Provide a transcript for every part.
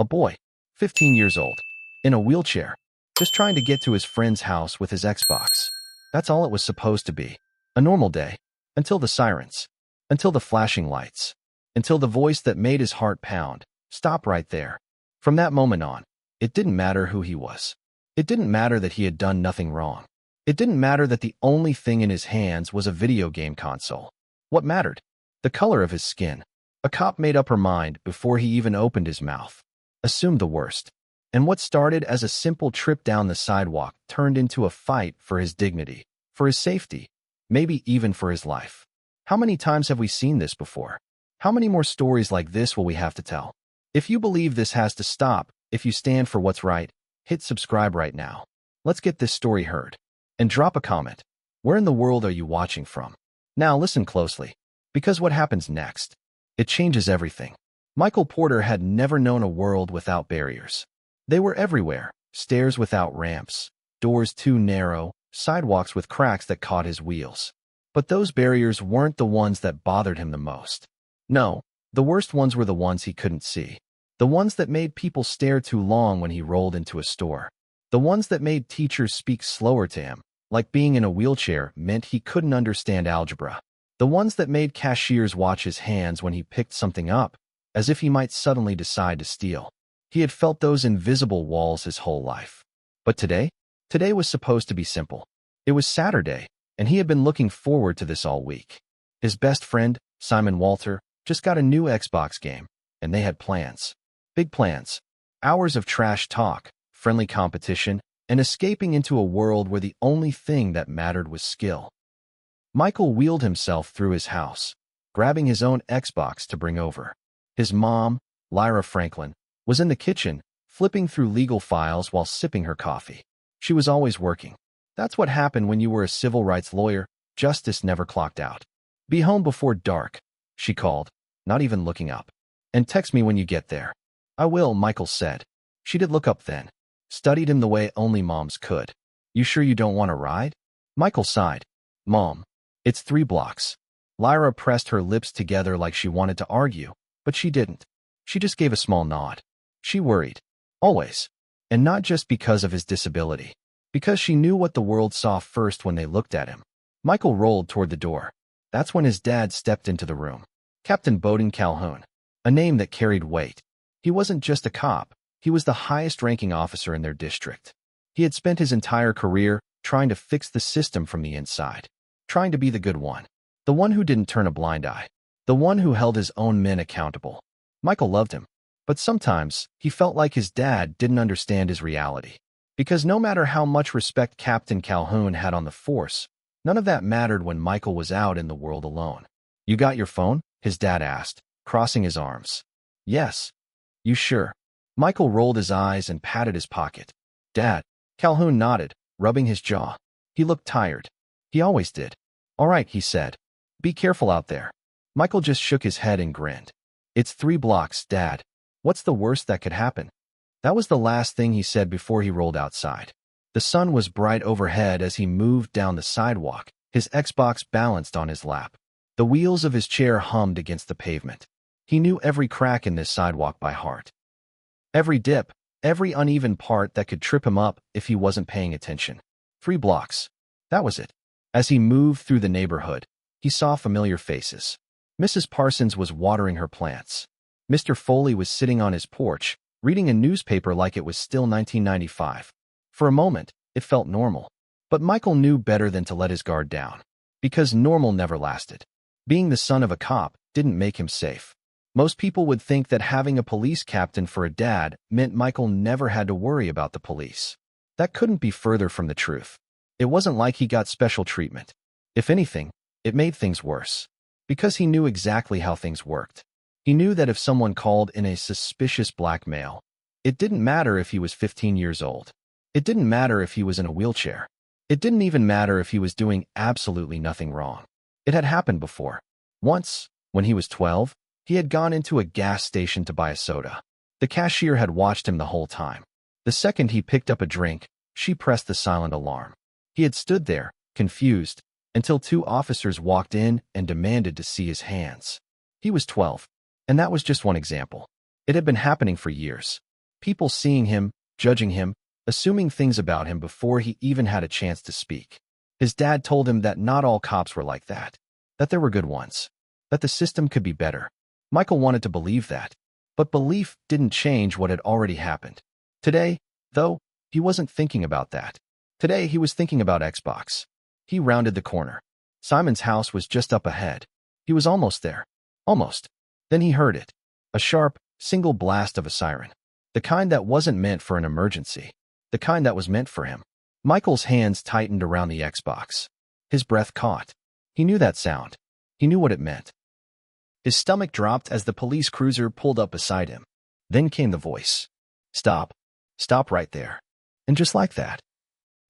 A boy, 15 years old, in a wheelchair, just trying to get to his friend's house with his Xbox. That's all it was supposed to be. A normal day. Until the sirens. Until the flashing lights. Until the voice that made his heart pound. Stop right there. From that moment on, it didn't matter who he was. It didn't matter that he had done nothing wrong. It didn't matter that the only thing in his hands was a video game console. What mattered? The color of his skin. A cop made up her mind before he even opened his mouth. Assumed the worst. And what started as a simple trip down the sidewalk turned into a fight for his dignity, for his safety, maybe even for his life. How many times have we seen this before? How many more stories like this will we have to tell? If you believe this has to stop, if you stand for what's right, hit subscribe right now. Let's get this story heard. And drop a comment. Where in the world are you watching from? Now listen closely, because what happens next? It changes everything. Michael Porter had never known a world without barriers. They were everywhere. Stairs without ramps, doors too narrow, sidewalks with cracks that caught his wheels. But those barriers weren't the ones that bothered him the most. No, the worst ones were the ones he couldn't see. The ones that made people stare too long when he rolled into a store. The ones that made teachers speak slower to him, like being in a wheelchair meant he couldn't understand algebra. The ones that made cashiers watch his hands when he picked something up, as if he might suddenly decide to steal. He had felt those invisible walls his whole life. But today? Today was supposed to be simple. It was Saturday, and he had been looking forward to this all week. His best friend, Simon Walter, just got a new Xbox game, and they had plans. Big plans. Hours of trash talk, friendly competition, and escaping into a world where the only thing that mattered was skill. Michael wheeled himself through his house, grabbing his own Xbox to bring over. His mom, Lyra Franklin, was in the kitchen, flipping through legal files while sipping her coffee. She was always working. That's what happened when you were a civil rights lawyer. Justice never clocked out. Be home before dark, she called, not even looking up. And text me when you get there. I will, Michael said. She did look up then. Studied him the way only moms could. You sure you don't want a ride? Michael sighed. Mom, it's 3 blocks. Lyra pressed her lips together like she wanted to argue, but she didn't. She just gave a small nod. She worried. Always. And not just because of his disability. Because she knew what the world saw first when they looked at him. Michael rolled toward the door. That's when his dad stepped into the room. Captain Bowden Calhoun. A name that carried weight. He wasn't just a cop. He was the highest-ranking officer in their district. He had spent his entire career trying to fix the system from the inside. Trying to be the good one. The one who didn't turn a blind eye. The one who held his own men accountable. Michael loved him. But sometimes, he felt like his dad didn't understand his reality. Because no matter how much respect Captain Calhoun had on the force, none of that mattered when Michael was out in the world alone. You got your phone? His dad asked, crossing his arms. Yes. You sure? Michael rolled his eyes and patted his pocket. Dad. Calhoun nodded, rubbing his jaw. He looked tired. He always did. All right, he said. Be careful out there. Michael just shook his head and grinned. It's 3 blocks, Dad. What's the worst that could happen? That was the last thing he said before he rolled outside. The sun was bright overhead as he moved down the sidewalk, his Xbox balanced on his lap. The wheels of his chair hummed against the pavement. He knew every crack in this sidewalk by heart. Every dip, every uneven part that could trip him up if he wasn't paying attention. 3 blocks. That was it. As he moved through the neighborhood, he saw familiar faces. Mrs. Parsons was watering her plants. Mr. Foley was sitting on his porch, reading a newspaper like it was still 1995. For a moment, it felt normal. But Michael knew better than to let his guard down. Because normal never lasted. Being the son of a cop didn't make him safe. Most people would think that having a police captain for a dad meant Michael never had to worry about the police. That couldn't be further from the truth. It wasn't like he got special treatment. If anything, it made things worse. Because he knew exactly how things worked. He knew that if someone called in a suspicious blackmail, it didn't matter if he was 15 years old. It didn't matter if he was in a wheelchair. It didn't even matter if he was doing absolutely nothing wrong. It had happened before. Once, when he was 12, he had gone into a gas station to buy a soda. The cashier had watched him the whole time. The second he picked up a drink, she pressed the silent alarm. He had stood there, confused, until 2 officers walked in and demanded to see his hands. He was 12. And that was just one example. It had been happening for years. People seeing him, judging him, assuming things about him before he even had a chance to speak. His dad told him that not all cops were like that there were good ones, that the system could be better. Michael wanted to believe that, but belief didn't change what had already happened. Today, though, he wasn't thinking about that. Today, he was thinking about Xbox. He rounded the corner. Simon's house was just up ahead. He was almost there. Almost. Then he heard it. A sharp, single blast of a siren. The kind that wasn't meant for an emergency. The kind that was meant for him. Michael's hands tightened around the Xbox. His breath caught. He knew that sound. He knew what it meant. His stomach dropped as the police cruiser pulled up beside him. Then came the voice. Stop. Stop right there. And just like that,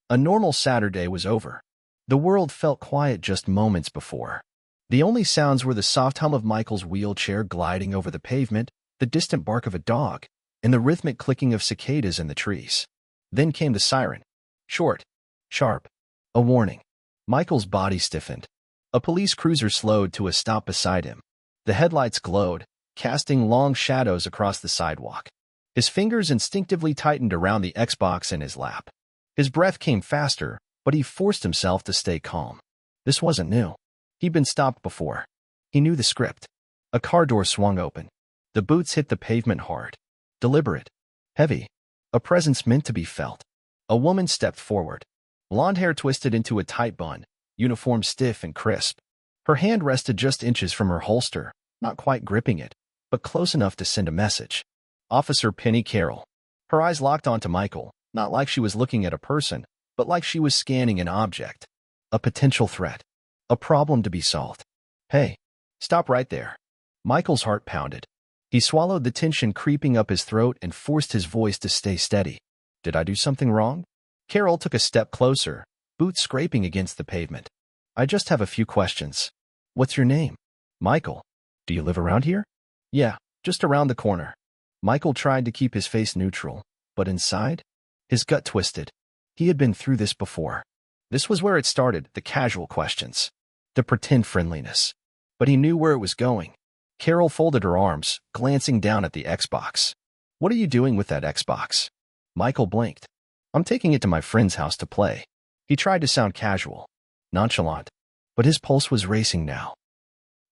a normal Saturday was over. The world felt quiet just moments before. The only sounds were the soft hum of Michael's wheelchair gliding over the pavement, the distant bark of a dog, and the rhythmic clicking of cicadas in the trees. Then came the siren. Short. Sharp. A warning. Michael's body stiffened. A police cruiser slowed to a stop beside him. The headlights glowed, casting long shadows across the sidewalk. His fingers instinctively tightened around the Xbox in his lap. His breath came faster, but he forced himself to stay calm. This wasn't new. He'd been stopped before. He knew the script. A car door swung open. The boots hit the pavement hard. Deliberate. Heavy. A presence meant to be felt. A woman stepped forward. Blonde hair twisted into a tight bun, uniform stiff and crisp. Her hand rested just inches from her holster, not quite gripping it, but close enough to send a message. Officer Penny Carroll. Her eyes locked onto Michael, not like she was looking at a person, but like she was scanning an object. A potential threat. A problem to be solved. Hey, stop right there. Michael's heart pounded. He swallowed the tension creeping up his throat and forced his voice to stay steady. Did I do something wrong? Carroll took a step closer, boots scraping against the pavement. I just have a few questions. What's your name? Michael. Do you live around here? Yeah, just around the corner. Michael tried to keep his face neutral, but inside, his gut twisted. He had been through this before. This was where it started, the casual questions, the pretend friendliness. But he knew where it was going. Carol folded her arms, glancing down at the Xbox. What are you doing with that Xbox? Michael blinked. I'm taking it to my friend's house to play. He tried to sound casual, nonchalant, but his pulse was racing now.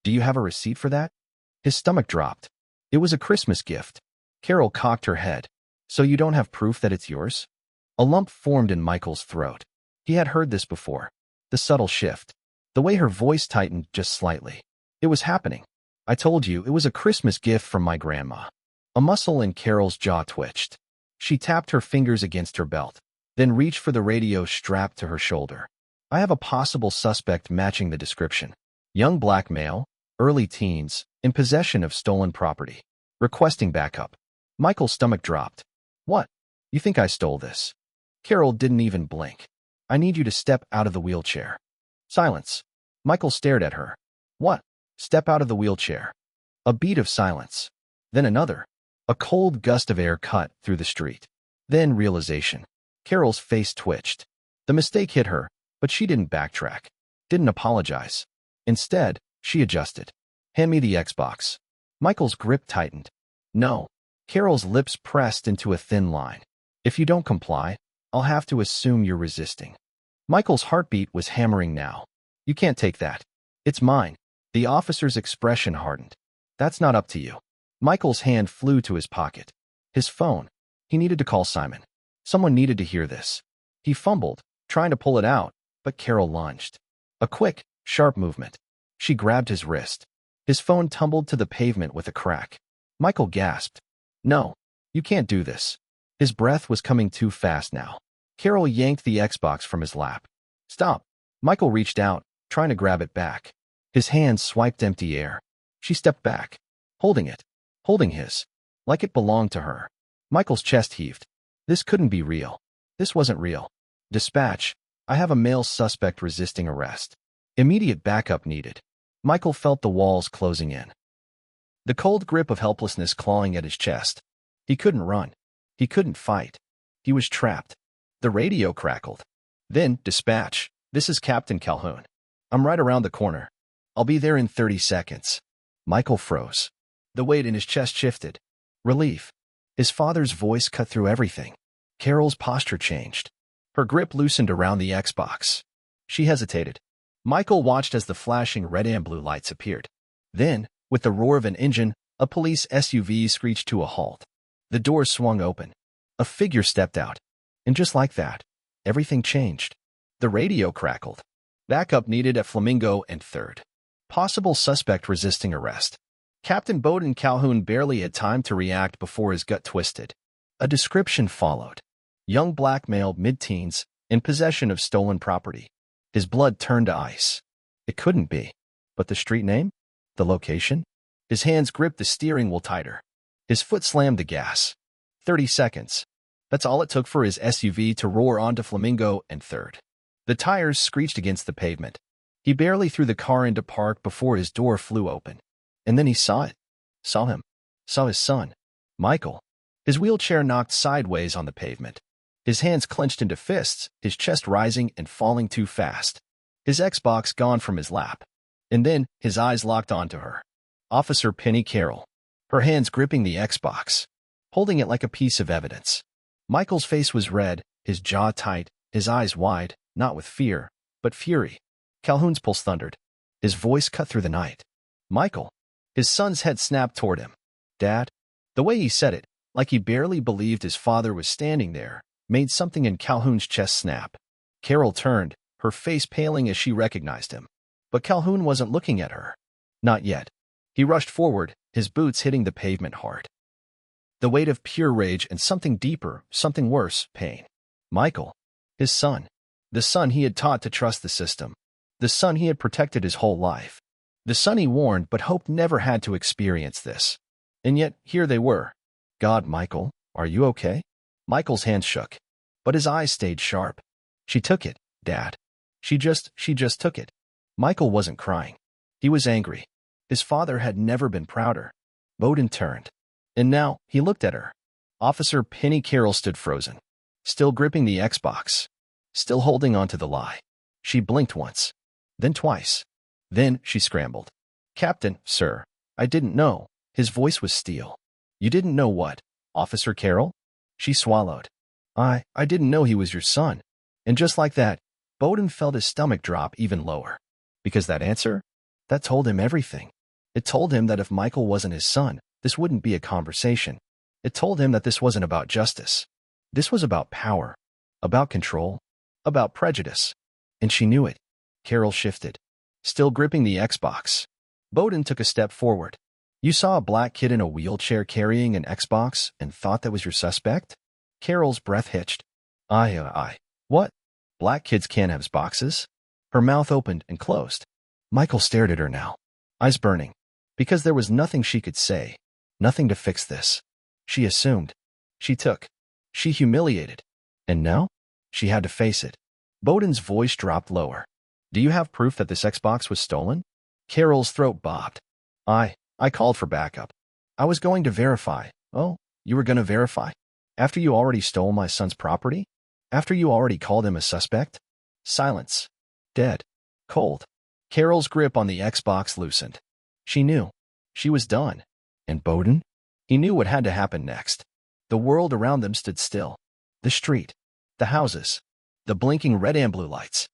Do you have a receipt for that? His stomach dropped. It was a Christmas gift. Carol cocked her head. So you don't have proof that it's yours? A lump formed in Michael's throat. He had heard this before. The subtle shift. The way her voice tightened just slightly. It was happening. I told you, it was a Christmas gift from my grandma. A muscle in Carol's jaw twitched. She tapped her fingers against her belt, then reached for the radio strapped to her shoulder. I have a possible suspect matching the description. Young black male, early teens, in possession of stolen property. Requesting backup. Michael's stomach dropped. What? You think I stole this? Carol didn't even blink. I need you to step out of the wheelchair. Silence. Michael stared at her. What? Step out of the wheelchair. A beat of silence. Then another. A cold gust of air cut through the street. Then realization. Carol's face twitched. The mistake hit her, but she didn't backtrack. Didn't apologize. Instead, she adjusted. Hand me the Xbox. Michael's grip tightened. No. Carol's lips pressed into a thin line. If you don't comply, I'll have to assume you're resisting. Michael's heartbeat was hammering now. You can't take that. It's mine. The officer's expression hardened. That's not up to you. Michael's hand flew to his pocket. His phone. He needed to call Simon. Someone needed to hear this. He fumbled, trying to pull it out, but Carol lunged. A quick, sharp movement. She grabbed his wrist. His phone tumbled to the pavement with a crack. Michael gasped. No, you can't do this. His breath was coming too fast now. Carol yanked the Xbox from his lap. Stop. Michael reached out, trying to grab it back. His hands swiped empty air. She stepped back, holding it, holding his, like it belonged to her. Michael's chest heaved. This couldn't be real. This wasn't real. Dispatch. I have a male suspect resisting arrest. Immediate backup needed. Michael felt the walls closing in. The cold grip of helplessness clawing at his chest. He couldn't run. He couldn't fight. He was trapped. The radio crackled. Then, dispatch. This is Captain Calhoun. I'm right around the corner. I'll be there in 30 seconds. Michael froze. The weight in his chest shifted. Relief. His father's voice cut through everything. Carol's posture changed. Her grip loosened around the Xbox. She hesitated. Michael watched as the flashing red and blue lights appeared. Then, with the roar of an engine, a police SUV screeched to a halt. The doors swung open. A figure stepped out. And just like that, everything changed. The radio crackled. Backup needed at Flamingo and 3rd. Possible suspect resisting arrest. Captain Bowden Calhoun barely had time to react before his gut twisted. A description followed. Young black male, mid-teens, in possession of stolen property. His blood turned to ice. It couldn't be. But the street name? The location? His hands gripped the steering wheel tighter. His foot slammed the gas. 30 seconds. That's all it took for his SUV to roar onto Flamingo and 3rd. The tires screeched against the pavement. He barely threw the car into park before his door flew open. And then he saw it. Saw him. Saw his son. Michael. His wheelchair knocked sideways on the pavement. His hands clenched into fists, his chest rising and falling too fast. His Xbox gone from his lap. And then, his eyes locked onto her. Officer Penny Carroll. Her hands gripping the Xbox. Holding it like a piece of evidence. Michael's face was red, his jaw tight, his eyes wide, not with fear, but fury. Calhoun's pulse thundered. His voice cut through the night. Michael. His son's head snapped toward him. Dad? The way he said it, like he barely believed his father was standing there, made something in Calhoun's chest snap. Carol turned, her face paling as she recognized him. But Calhoun wasn't looking at her. Not yet. He rushed forward, his boots hitting the pavement hard. The weight of pure rage and something deeper, something worse, pain. Michael. His son. The son he had taught to trust the system. The son he had protected his whole life. The son he warned but hoped never had to experience this. And yet, here they were. God, Michael, are you okay? Michael's hands shook. But his eyes stayed sharp. She took it, Dad. She just took it. Michael wasn't crying. He was angry. His father had never been prouder. Bowden turned. And now, he looked at her. Officer Penny Carroll stood frozen. Still gripping the Xbox. Still holding on to the lie. She blinked once. Then twice. Then she scrambled. Captain, sir, I didn't know. His voice was steel. You didn't know what, Officer Carroll? She swallowed. I didn't know he was your son. And just like that, Bowden felt his stomach drop even lower. Because that answer? That told him everything. It told him that if Michael wasn't his son, this wouldn't be a conversation. It told him that this wasn't about justice. This was about power. About control. About prejudice. And she knew it. Carol shifted. Still gripping the Xbox. Bowden took a step forward. You saw a black kid in a wheelchair carrying an Xbox and thought that was your suspect? Carol's breath hitched. What? Black kids can't have boxes? Her mouth opened and closed. Michael stared at her now, eyes burning, because there was nothing she could say, nothing to fix this. She assumed. She took. She humiliated. And now? She had to face it. Bowden's voice dropped lower. Do you have proof that this Xbox was stolen? Carol's throat bobbed. I called for backup. I was going to verify. Oh, you were going to verify? After you already stole my son's property? After you already called him a suspect? Silence. Dead. Cold. Carol's grip on the Xbox loosened. She knew. She was done. And Bowden? He knew what had to happen next. The world around them stood still. The street. The houses. The blinking red and blue lights.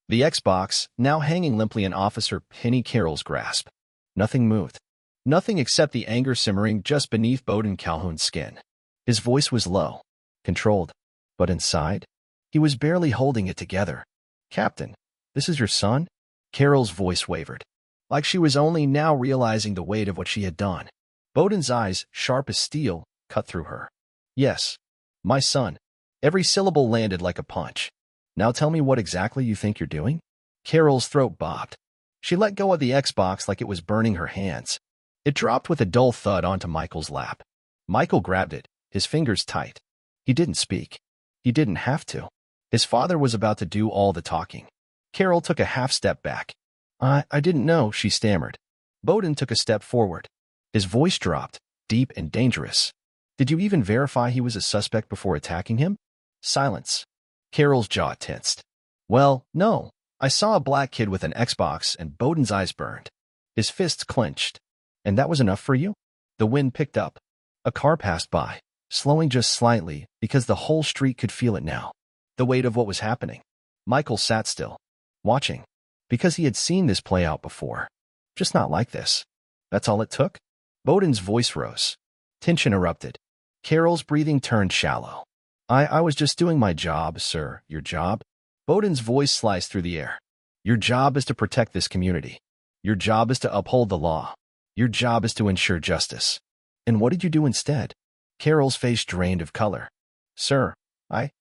The Xbox, now hanging limply in Officer Penny Carroll's grasp. Nothing moved. Nothing except the anger simmering just beneath Bowden Calhoun's skin. His voice was low, controlled. But inside, he was barely holding it together. Captain, this is your son? Carol's voice wavered, like she was only now realizing the weight of what she had done. Bowden's eyes, sharp as steel, cut through her. Yes, my son. Every syllable landed like a punch. Now tell me what exactly you think you're doing? Carol's throat bobbed. She let go of the Xbox like it was burning her hands. It dropped with a dull thud onto Michael's lap. Michael grabbed it, his fingers tight. He didn't speak. He didn't have to. His father was about to do all the talking. Carol took a half step back. I didn't know, she stammered. Bowden took a step forward. His voice dropped, deep and dangerous. Did you even verify he was a suspect before attacking him? Silence. Carol's jaw tensed. Well, no. I saw a black kid with an Xbox and Bowden's eyes burned. His fists clenched. And that was enough for you? The wind picked up. A car passed by, slowing just slightly because the whole street could feel it now. The weight of what was happening. Michael sat still, watching, because he had seen this play out before. Just not like this. That's all it took? Bowden's voice rose. Tension erupted. Carol's breathing turned shallow. I was just doing my job, sir. Your job? Bowden's voice sliced through the air. Your job is to protect this community. Your job is to uphold the law. Your job is to ensure justice. And what did you do instead? Carol's face drained of color. Sir,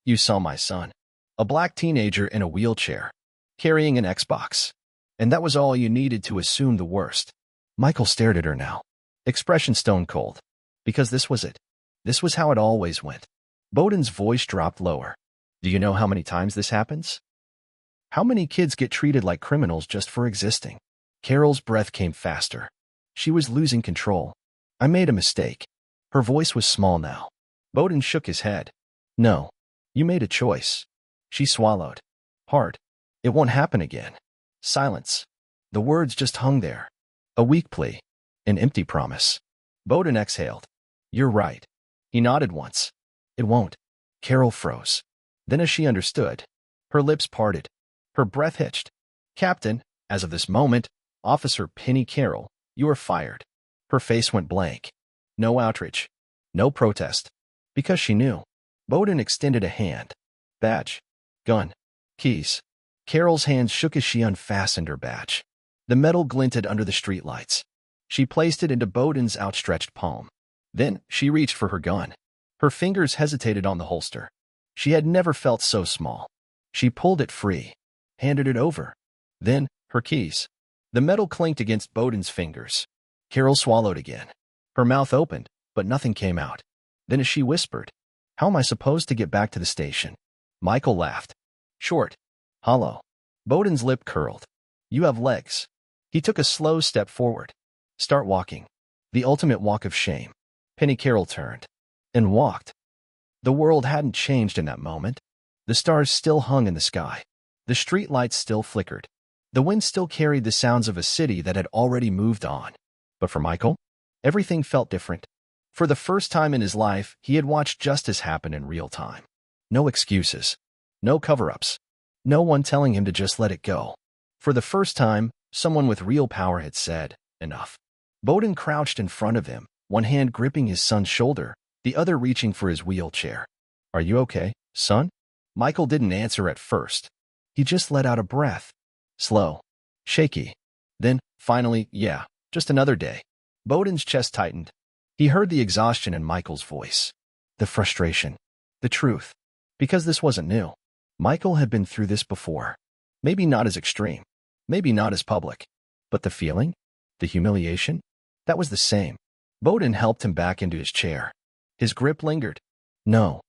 you saw my son. A black teenager in a wheelchair, carrying an Xbox. And that was all you needed to assume the worst. Michael stared at her now, expression stone cold. Because this was it. This was how it always went. Bowden's voice dropped lower. Do you know how many times this happens? How many kids get treated like criminals just for existing? Carol's breath came faster. She was losing control. I made a mistake. Her voice was small now. Bowden shook his head. No. You made a choice. She swallowed. Hard. It won't happen again. Silence. The words just hung there. A weak plea. An empty promise. Bowden exhaled. You're right. He nodded once. It won't. Carol froze. Then as she understood, her lips parted. Her breath hitched. Captain, as of this moment, Officer Penny Carroll, you are fired. Her face went blank. No outrage. No protest. Because she knew. Bowden extended a hand. Badge. Gun. Keys. Carol's hands shook as she unfastened her badge. The metal glinted under the streetlights. She placed it into Bowden's outstretched palm. Then she reached for her gun. Her fingers hesitated on the holster. She had never felt so small. She pulled it free, handed it over. Then, her keys. The metal clinked against Bowden's fingers. Carol swallowed again. Her mouth opened, but nothing came out. Then as she whispered, How am I supposed to get back to the station? Michael laughed. Short. Hollow. Bowden's lip curled. You have legs. He took a slow step forward. Start walking. The ultimate walk of shame. Penny Carroll turned and walked. The world hadn't changed in that moment. The stars still hung in the sky. The street lights still flickered. The wind still carried the sounds of a city that had already moved on. But for Michael, everything felt different. For the first time in his life, he had watched justice happen in real time. No excuses. No cover-ups. No one telling him to just let it go. For the first time, someone with real power had said, enough. Bowden crouched in front of him, one hand gripping his son's shoulder, the other reaching for his wheelchair. Are you okay, son? Michael didn't answer at first. He just let out a breath. Slow. Shaky. Then, finally, yeah, just another day. Bowden's chest tightened. He heard the exhaustion in Michael's voice. The frustration. The truth. Because this wasn't new. Michael had been through this before. Maybe not as extreme. Maybe not as public. But the feeling? The humiliation? That was the same. Bowden helped him back into his chair. His grip lingered. No.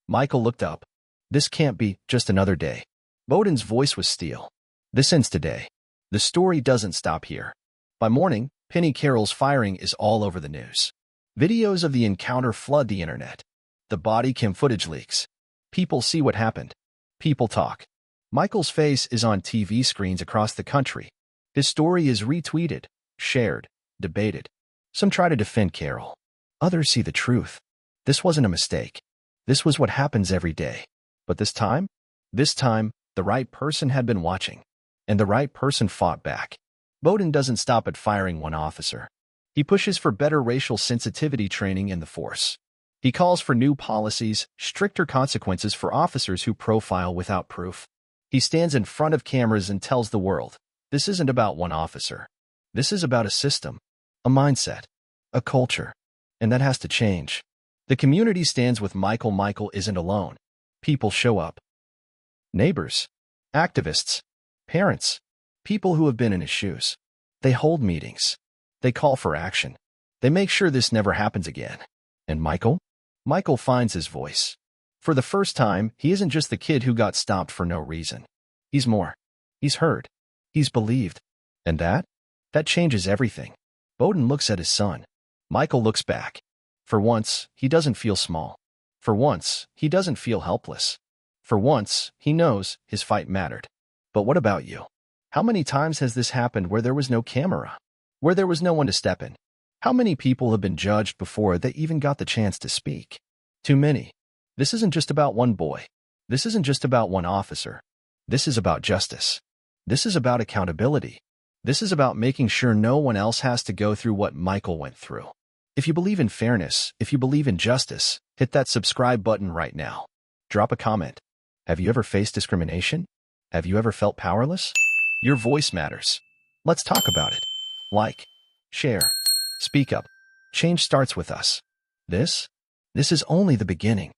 Michael looked up. This can't be just another day. Bowden's voice was steel. This ends today. The story doesn't stop here. By morning, Penny Carroll's firing is all over the news. Videos of the encounter flood the internet. The body cam footage leaks. People see what happened. People talk. Michael's face is on TV screens across the country. His story is retweeted, shared, debated. Some try to defend Carroll. Others see the truth. This wasn't a mistake. This was what happens every day. But this time, the right person had been watching. And the right person fought back. Bowden doesn't stop at firing one officer. He pushes for better racial sensitivity training in the force. He calls for new policies, stricter consequences for officers who profile without proof. He stands in front of cameras and tells the world, this isn't about one officer. This is about a system, a mindset, a culture. And that has to change. The community stands with Michael. Michael isn't alone. People show up. Neighbors, activists, parents, people who have been in his shoes. They hold meetings. They call for action. They make sure this never happens again. And Michael? Michael finds his voice. For the first time, he isn't just the kid who got stopped for no reason. He's more. He's heard. He's believed. And that changes everything. Bowden looks at his son. Michael looks back. For once, he doesn't feel small. For once, he doesn't feel helpless. For once, he knows his fight mattered. But what about you? How many times has this happened where there was no camera? Where there was no one to step in? How many people have been judged before they even got the chance to speak? Too many. This isn't just about one boy. This isn't just about one officer. This is about justice. This is about accountability. This is about making sure no one else has to go through what Michael went through. If you believe in fairness, if you believe in justice, hit that subscribe button right now. Drop a comment. Have you ever faced discrimination? Have you ever felt powerless? Your voice matters. Let's talk about it. Like, share, speak up. Change starts with us. This is only the beginning.